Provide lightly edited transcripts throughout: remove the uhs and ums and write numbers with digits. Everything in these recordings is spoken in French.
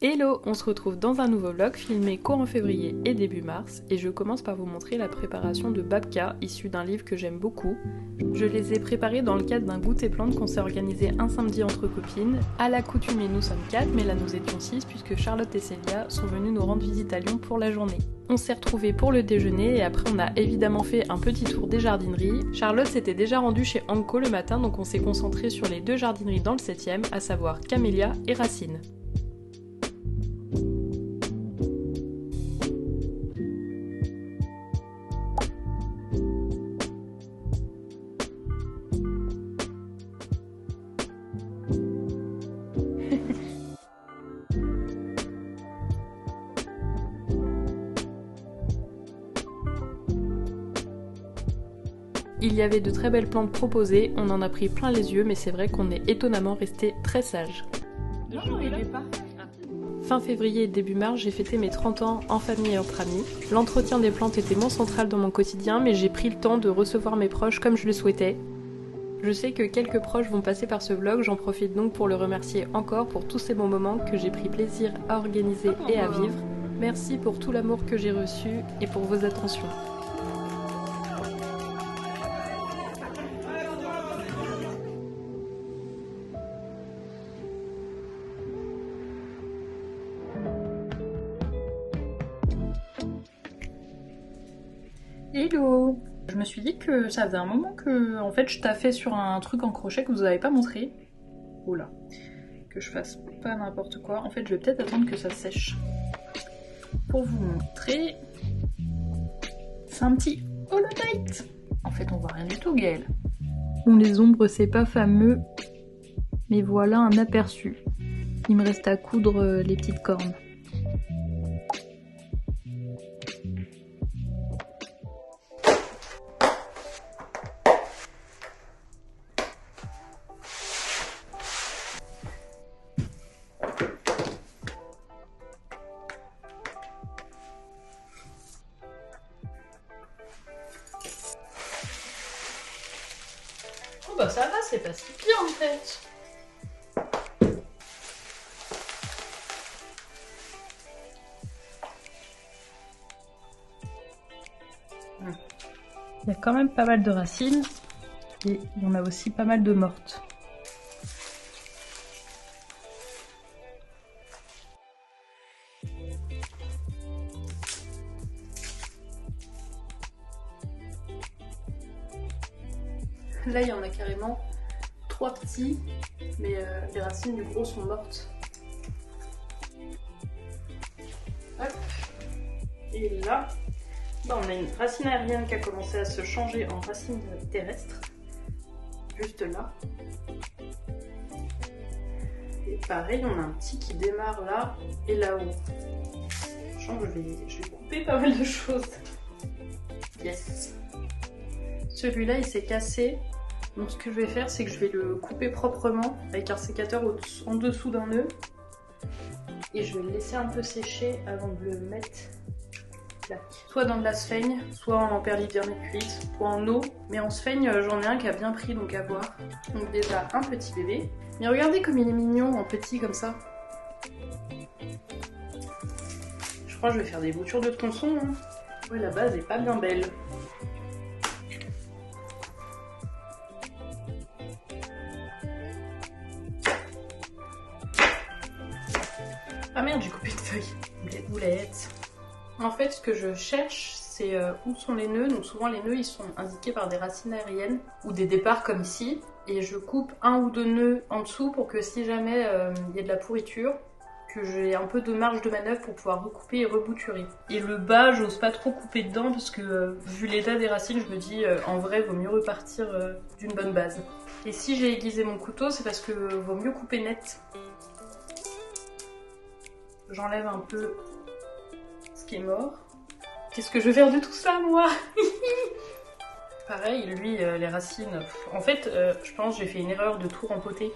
Hello, on se retrouve dans un nouveau vlog filmé courant février et début mars et je commence par vous montrer la préparation de babka issu d'un livre que j'aime beaucoup. Je les ai préparés dans le cadre d'un goûter plantes qu'on s'est organisé un samedi entre copines. À l'accoutumée nous sommes 4 mais là nous étions 6 puisque Charlotte et Célia sont venues nous rendre visite à Lyon pour la journée. On s'est retrouvés pour le déjeuner et après on a évidemment fait un petit tour des jardineries. Charlotte s'était déjà rendue chez Anko le matin donc on s'est concentré sur les deux jardineries dans le 7e, à savoir Camélia et Racine. Il y avait de très belles plantes proposées, on en a pris plein les yeux mais c'est vrai qu'on est étonnamment resté très sage. Fin février et début mars, j'ai fêté mes 30 ans en famille et entre amis. L'entretien des plantes était moins central dans mon quotidien mais j'ai pris le temps de recevoir mes proches comme je le souhaitais. Je sais que quelques proches vont passer par ce vlog, j'en profite donc pour le remercier encore pour tous ces bons moments que j'ai pris plaisir à organiser et à vivre. Merci pour tout l'amour que j'ai reçu et pour vos attentions. Hello! Je me suis dit que ça faisait un moment que en fait je taffais sur un truc en crochet que vous avez pas montré. Oula, que je fasse pas n'importe quoi. En fait je vais peut-être attendre que ça sèche pour vous montrer. C'est un petit holonite. En fait on voit rien du tout Gaëlle. Bon les ombres c'est pas fameux, mais voilà un aperçu. Il me reste à coudre les petites cornes. Oh bah ça va, c'est pas si pire en fait. Il y a quand même pas mal de racines et il y en a aussi pas mal de mortes. Là il y en a carrément 3 petits, mais les racines du gros sont mortes. Hop. Et là, on a une racine aérienne qui a commencé à se changer en racine terrestre, juste là. Et pareil, on a un petit qui démarre là et là-haut. Je vais couper pas mal de choses. Yes. Celui-là, il s'est cassé. Donc ce que je vais faire, c'est que je vais le couper proprement avec un sécateur en dessous d'un nœud. Et je vais le laisser un peu sécher avant de le mettre soit dans de la sphaigne, soit en perlivernite, soit en eau. Mais en sphaigne, j'en ai un qui a bien pris, donc à voir. Donc déjà un petit bébé. Mais regardez comme il est mignon en petit comme ça. Je crois que je vais faire des boutures de tronçon. Hein. Ouais, la base est pas bien belle. Ah merde, j'ai coupé une feuille. Les boulettes. En fait, ce que je cherche, c'est où sont les nœuds. Donc souvent, les nœuds, ils sont indiqués par des racines aériennes ou des départs comme ici. Et je coupe 1 ou 2 nœuds en dessous pour que si jamais il y a de la pourriture, que j'ai un peu de marge de manœuvre pour pouvoir recouper et rebouturer. Et le bas, j'ose pas trop couper dedans parce que vu l'état des racines, je me dis en vrai, vaut mieux repartir d'une bonne base. Et si j'ai aiguisé mon couteau, c'est parce que vaut mieux couper net. J'enlève un peu ce qui est mort. Qu'est-ce que je vais faire de tout ça, moi? Pareil, lui, les racines... En fait, je pense que j'ai fait une erreur de tout rempoter.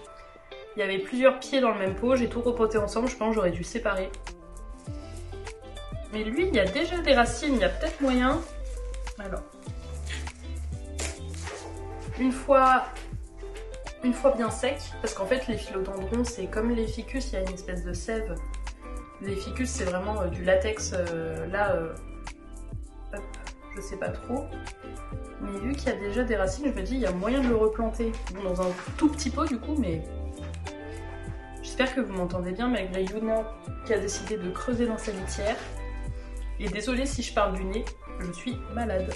Il y avait plusieurs pieds dans le même pot, j'ai tout repoté ensemble, je pense que j'aurais dû séparer. Mais lui, il y a déjà des racines, il y a peut-être moyen. Alors... Une fois bien sec, parce qu'en fait les philodendrons c'est comme les ficus, il y a une espèce de sève Les ficus c'est vraiment du latex, là, hop, je sais pas trop. Mais vu qu'il y a déjà des racines, je me dis il y a moyen de le replanter. Bon, dans un tout petit pot du coup, mais... J'espère que vous m'entendez bien malgré Yuna qui a décidé de creuser dans sa litière. Et désolée si je parle du nez, je suis malade.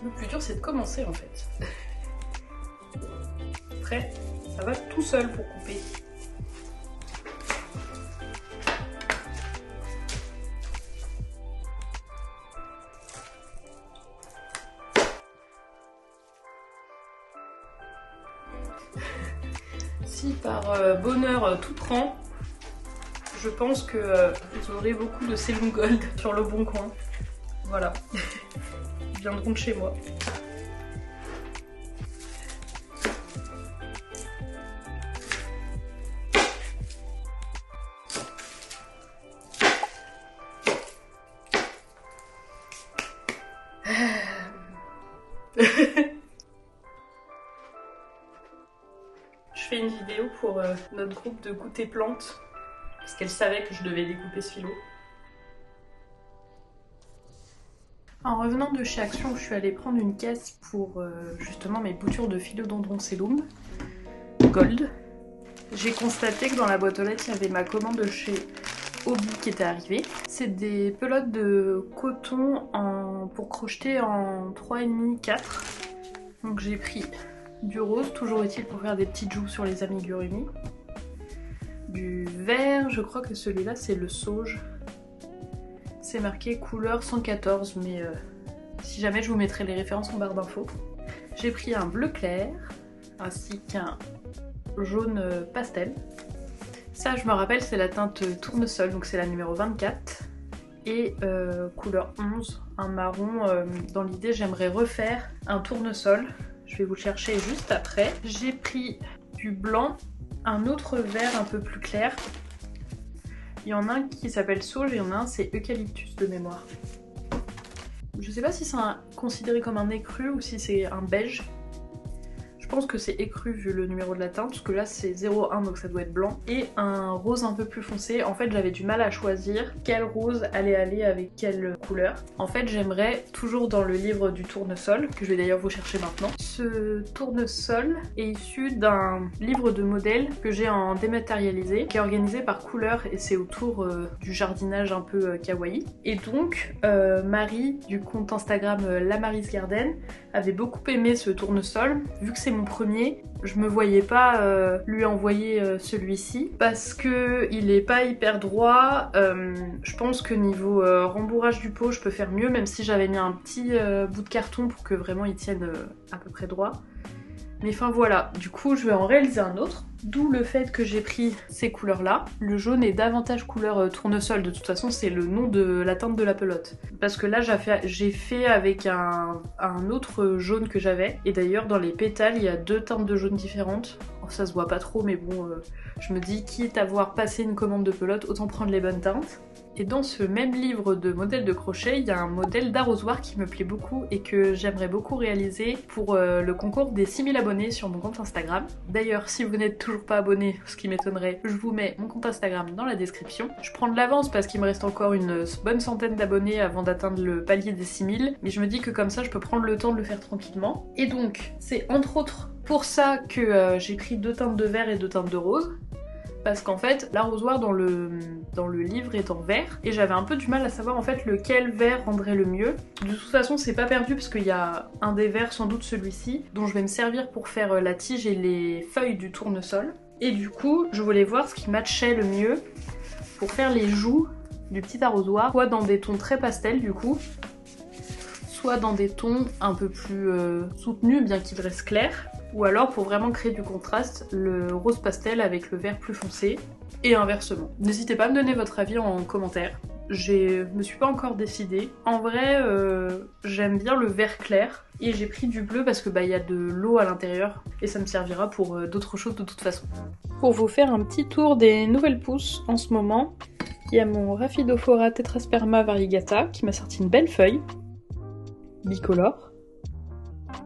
Le plus dur c'est de commencer en fait. Après, ça va tout seul pour couper. Si par bonheur tout prend, je pense que vous aurez beaucoup de Célum Gold sur le bon coin. Voilà. Ils viendront de chez moi. Je fais une vidéo pour notre groupe de goûter plantes parce qu'elle savait que je devais découper ce philo. En revenant de chez Action, je suis allée prendre une caisse pour justement mes boutures de Philodendron Cellum Gold. J'ai constaté que dans la boîte aux lettres, il y avait ma commande de chez Hobby qui était arrivée. C'est des pelotes de coton pour crocheter en 3,5, 4. Donc j'ai pris du rose, toujours utile pour faire des petites joues sur les amigurumi. Du vert, je crois que celui-là c'est le sauge. C'est marqué couleur 114, mais si jamais je vous mettrai les références en barre d'infos. J'ai pris un bleu clair, ainsi qu'un jaune pastel. Ça je me rappelle c'est la teinte tournesol, donc c'est la numéro 24. Et couleur 11, un marron. Dans l'idée j'aimerais refaire un tournesol. Je vais vous le chercher juste après. J'ai pris du blanc, un autre vert un peu plus clair. Il y en a un qui s'appelle sauge et il y en a un c'est eucalyptus de mémoire. Je sais pas si c'est considéré comme un écru ou si c'est un beige. Je pense que c'est écru vu le numéro de la teinte, parce que là c'est 0,1 donc ça doit être blanc. Et un rose un peu plus foncé. En fait j'avais du mal à choisir quel rose allait aller avec quelle couleur. En fait j'aimerais, toujours dans le livre du tournesol, que je vais d'ailleurs vous chercher maintenant, ce tournesol est issu d'un livre de modèles que j'ai en dématérialisé, qui est organisé par couleur et c'est autour du jardinage un peu kawaii. Et donc Marie du compte Instagram La Mary's Garden avait beaucoup aimé ce tournesol. Vu que c'est mon premier, je me voyais pas lui envoyer celui-ci parce que il est pas hyper droit. Je pense que niveau rembourrage du pot je peux faire mieux, même si j'avais mis un petit bout de carton pour que vraiment il tienne à peu près droit. Mais enfin voilà, du coup je vais en réaliser un autre, d'où le fait que j'ai pris ces couleurs là. Le jaune est davantage couleur tournesol, de toute façon c'est le nom de la teinte de la pelote. Parce que là j'ai fait avec un autre jaune que j'avais, et d'ailleurs dans les pétales il y a deux teintes de jaune différentes. Oh, ça se voit pas trop mais bon, je me dis quitte à avoir passé une commande de pelote, autant prendre les bonnes teintes. Et dans ce même livre de modèles de crochet, il y a un modèle d'arrosoir qui me plaît beaucoup et que j'aimerais beaucoup réaliser pour le concours des 6000 abonnés sur mon compte Instagram. D'ailleurs, si vous n'êtes toujours pas abonné, ce qui m'étonnerait, je vous mets mon compte Instagram dans la description. Je prends de l'avance parce qu'il me reste encore une bonne centaine d'abonnés avant d'atteindre le palier des 6000, mais je me dis que comme ça je peux prendre le temps de le faire tranquillement. Et donc, c'est entre autres pour ça que j'ai pris deux teintes de vert et deux teintes de rose. Parce qu'en fait, l'arrosoir dans le livre est en vert et j'avais un peu du mal à savoir en fait lequel vert rendrait le mieux. De toute façon, c'est pas perdu parce qu'il y a un des verts, sans doute celui-ci, dont je vais me servir pour faire la tige et les feuilles du tournesol. Et du coup, je voulais voir ce qui matchait le mieux pour faire les joues du petit arrosoir, soit dans des tons très pastels du coup, soit dans des tons un peu plus soutenus bien qu'il reste clair. Ou alors pour vraiment créer du contraste, le rose pastel avec le vert plus foncé, et inversement. N'hésitez pas à me donner votre avis en commentaire. Je me suis pas encore décidée. En vrai, j'aime bien le vert clair, et j'ai pris du bleu parce que y a de l'eau à l'intérieur, et ça me servira pour d'autres choses de toute façon. Pour vous faire un petit tour des nouvelles pousses en ce moment, il y a mon Rhaphidophora tetrasperma variegata qui m'a sorti une belle feuille, bicolore.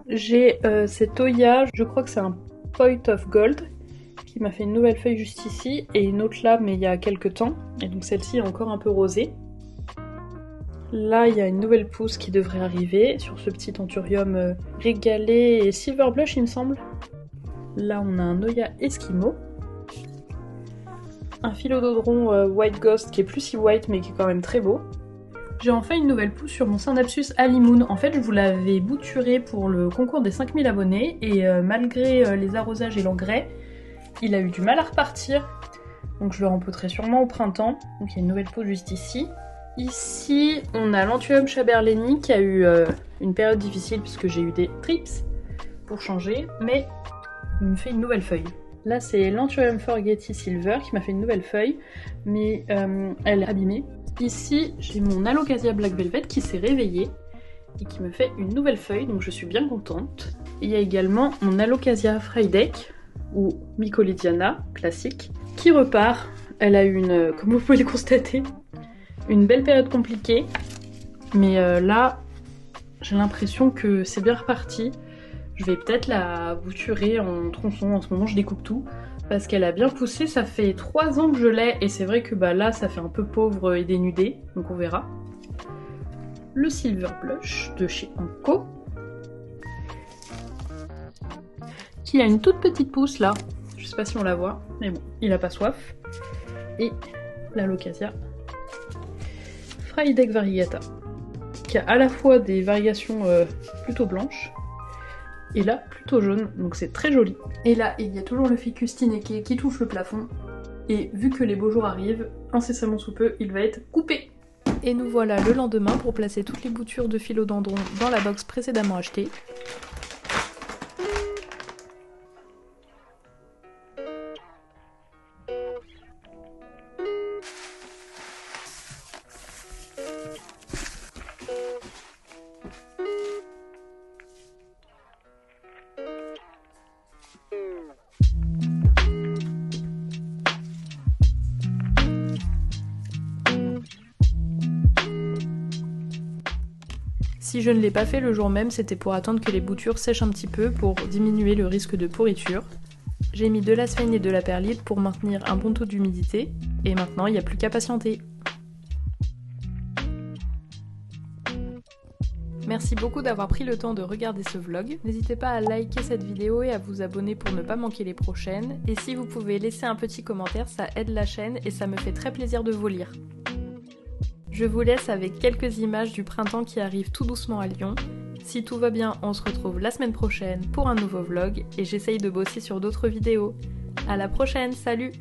J'ai cette Oya, je crois que c'est un Point of Gold qui m'a fait une nouvelle feuille juste ici et une autre là mais il y a quelques temps. Et donc celle-ci est encore un peu rosée. Là il y a une nouvelle pousse qui devrait arriver sur ce petit Anthurium régalé et Silver Blush il me semble. Là on a un Oya Eskimo. Un Philodendron White Ghost qui est plus si white mais qui est quand même très beau. J'ai enfin une nouvelle pousse sur mon Cynapsus Halimoon. En fait, je vous l'avais bouturé pour le concours des 5000 abonnés et malgré les arrosages et l'engrais, il a eu du mal à repartir. Donc je le rempoterai sûrement au printemps. Donc il y a une nouvelle pousse juste ici. Ici, on a l'Anthurium Chaberleni qui a eu une période difficile puisque j'ai eu des trips pour changer, mais il me fait une nouvelle feuille. Là, c'est l'Anthurium Forgeti Silver qui m'a fait une nouvelle feuille, mais elle est abîmée. Ici, j'ai mon Alocasia Black Velvet qui s'est réveillé et qui me fait une nouvelle feuille, donc je suis bien contente. Et il y a également mon Alocasia Frydek, ou Mycolidiana, classique, qui repart. Elle a eu une, comme vous pouvez le constater, une belle période compliquée, mais là, j'ai l'impression que c'est bien reparti. Je vais peut-être la bouturer en tronçon, en ce moment je découpe tout. Parce qu'elle a bien poussé, ça fait 3 ans que je l'ai et c'est vrai que bah, là ça fait un peu pauvre et dénudé, donc on verra. Le Silver Blush de chez Anko, qui a une toute petite pousse là, je sais pas si on la voit, mais bon, il a pas soif. Et l'Alocasia Frydek Variegata, qui a à la fois des variations plutôt blanches, et là plutôt jaune, donc c'est très joli. Et là il y a toujours le Ficus Tineke qui touche le plafond, et vu que les beaux jours arrivent, incessamment sous peu il va être coupé. Et nous voilà le lendemain pour placer toutes les boutures de philodendron dans la box précédemment achetée. Si je ne l'ai pas fait le jour même, c'était pour attendre que les boutures sèchent un petit peu pour diminuer le risque de pourriture. J'ai mis de la sphène et de la perlite pour maintenir un bon taux d'humidité, et maintenant il n'y a plus qu'à patienter. Merci beaucoup d'avoir pris le temps de regarder ce vlog. N'hésitez pas à liker cette vidéo et à vous abonner pour ne pas manquer les prochaines. Et si vous pouvez laisser un petit commentaire, ça aide la chaîne et ça me fait très plaisir de vous lire. Je vous laisse avec quelques images du printemps qui arrive tout doucement à Lyon. Si tout va bien, on se retrouve la semaine prochaine pour un nouveau vlog et j'essaye de bosser sur d'autres vidéos. À la prochaine, salut!